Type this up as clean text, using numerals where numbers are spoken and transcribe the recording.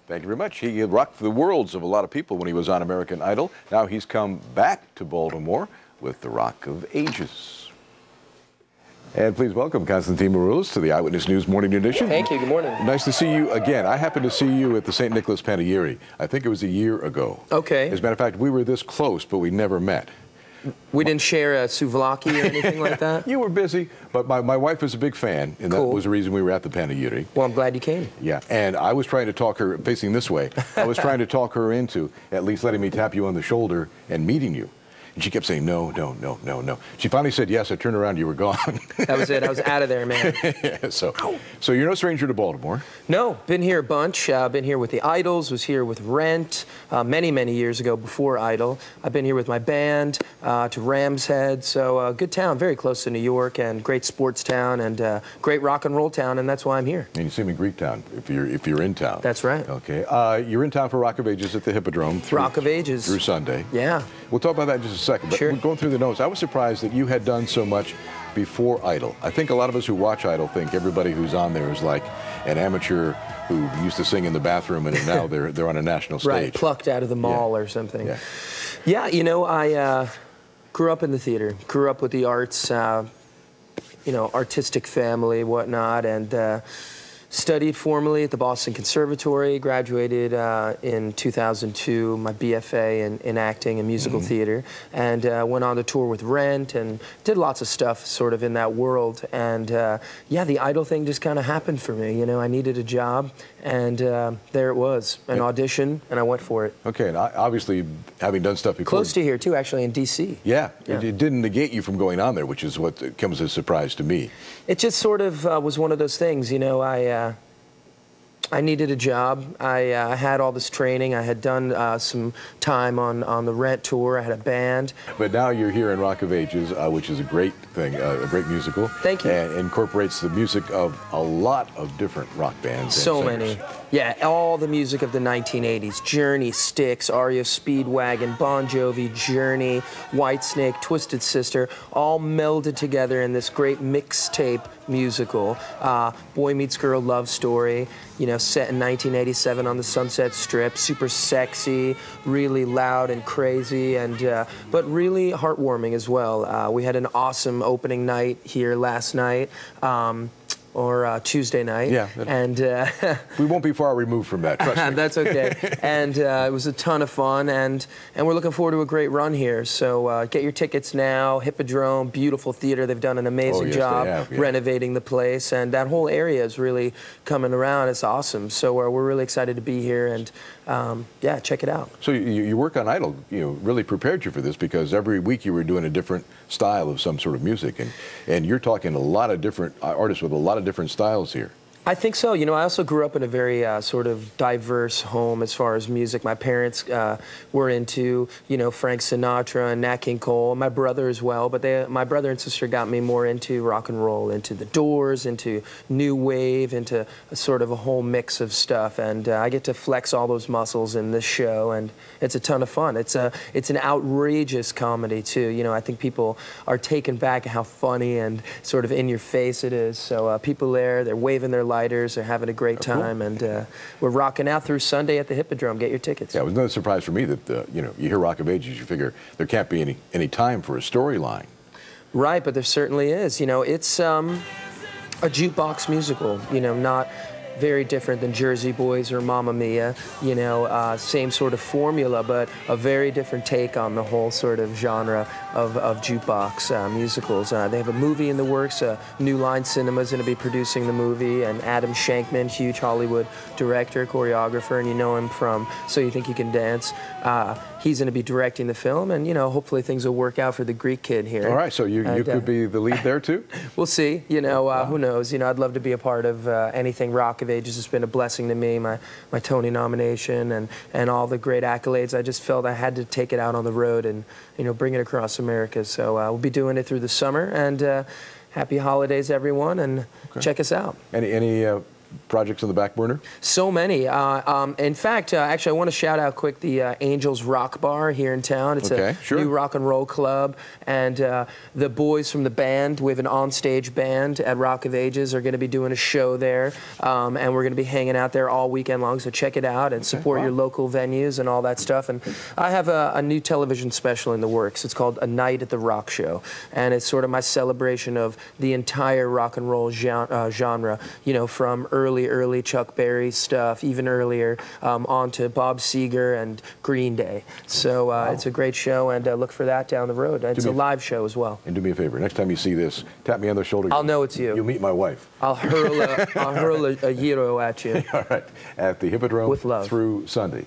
Thank you very much. He rocked the worlds of a lot of people when he was on American Idol. Now he's come back to Baltimore with the Rock of Ages. And please welcome Constantine Maroulis to the Eyewitness News Morning Edition. Thank you. Good morning. Nice to see you again. I happened to see you at the St. Nicholas Panegyric. I think it was a year ago. Okay. As a matter of fact, we were this close, but we never met. We didn't share a souvlaki or anything like that? You were busy, but my wife was a big fan, and Cool. that was the reason we were at the Panegyric. Well, I'm glad you came. Yeah, and I was trying to talk her, facing this way, I was trying to talk her into at least letting me tap you on the shoulder and meeting you. And she kept saying, no, no, no, no, no. She finally said yes. I turned around, you were gone. That was it. I was out of there, man. Yeah, so you're no stranger to Baltimore. No, been here a bunch. Been here with the Idols, was here with Rent many, many years ago before Idol. I've been here with my band to Ram's Head. So good town, very close to New York, and great sports town, and great rock and roll town, and that's why I'm here. And you see me Greek town if you're in town. That's right. Okay. You're in town for Rock of Ages at the Hippodrome. Rock of Ages. Through Sunday. Yeah. We'll talk about that in just a second. But Sure. going through the notes, I was surprised that you had done so much before Idol. I think a lot of us who watch Idol think everybody who's on there is like an amateur who used to sing in the bathroom and now they're on a national stage. Right, plucked out of the mall or something. Yeah. Yeah, you know, I grew up in the theater, grew up with the arts, you know, artistic family, whatnot, and studied formally at the Boston Conservatory, graduated in 2002, my BFA in acting and musical theater, and went on to tour with Rent and did lots of stuff sort of in that world. And yeah, the Idol thing just kind of happened for me. You know, I needed a job, and there it was, an audition, and I went for it. Okay, and obviously having done stuff before. Close to here too, actually, in DC. Yeah, yeah. It didn't negate you from going on there, which is what comes as a surprise to me. It just sort of was one of those things, you know, I needed a job. I had all this training. I had done some time on the Rent tour. I had a band. But now you're here in Rock of Ages, which is a great thing, a great musical. Thank you. And incorporates the music of a lot of different rock bands. So many. Yeah, all the music of the 1980s. Journey, Styx, REO Speedwagon, Bon Jovi, Journey, Whitesnake, Twisted Sister, all melded together in this great mixtape musical. Boy Meets Girl love story, you know, set in 1987 on the Sunset Strip, super sexy, really loud and crazy, and but really heartwarming as well. We had an awesome opening night here last night. Or Tuesday night. Yeah. And we won't be far removed from that, trust me. That's okay. And it was a ton of fun, and we're looking forward to a great run here. So get your tickets now. Hippodrome, beautiful theater. They've done an amazing job renovating the place, and that whole area is really coming around. It's awesome. So we're really excited to be here, and yeah, check it out. So you work on Idol, you know, really prepared you for this, because every week you were doing a different style of some sort of music, and you're talking a lot of different artists with a lot of different styles here. I think so. You know, I also grew up in a very sort of diverse home as far as music. My parents were into, you know, Frank Sinatra and Nat King Cole. My brother as well, but my brother and sister got me more into rock and roll, into the Doors, into new wave, into a sort of a whole mix of stuff. And I get to flex all those muscles in this show, and it's a ton of fun. It's an outrageous comedy too. You know, I think people are taken back at how funny and sort of in your face it is. So people there, they're waving their lighters, they're having a great time, and we're rocking out through Sunday at the Hippodrome. Get your tickets. Yeah, it was no surprise for me that you know, you hear Rock of Ages, you figure there can't be any time for a storyline. Right, but there certainly is. You know, it's a jukebox musical. You know, not very different than Jersey Boys or Mamma Mia, you know, same sort of formula, but a very different take on the whole sort of genre of jukebox musicals. They have a movie in the works. New Line Cinema is going to be producing the movie, and Adam Shankman, huge Hollywood director, choreographer, and you know him from So You Think You Can Dance. He's going to be directing the film, and, you know, hopefully things will work out for the Greek kid here. All right, so you could be the lead there, too? We'll see. You know, who knows? You know, I'd love to be a part of anything Rock of Ages. It's been a blessing to me, my Tony nomination and all the great accolades. I just felt I had to take it out on the road and, you know, bring it across America. So we'll be doing it through the summer, and happy holidays, everyone, and check us out. Any projects on the back burner? So many. In fact, actually, I want to shout out quick the Angels Rock Bar here in town. It's a new rock and roll club, and the boys from the band, we have an onstage band at Rock of Ages, are going to be doing a show there, and we're going to be hanging out there all weekend long, so check it out and support your local venues and all that stuff. And I have a new television special in the works. It's called A Night at the Rock Show, and it's sort of my celebration of the entire rock and roll genre, you know, from early Chuck Berry stuff, even earlier, on to Bob Seger and Green Day. So it's a great show, and look for that down the road. It's a live show as well. And do me a favor, next time you see this, tap me on the shoulder. I'll know it's you. You'll meet my wife. I'll hurl a gyro at you. All right, at the Hippodrome with love. through Sunday.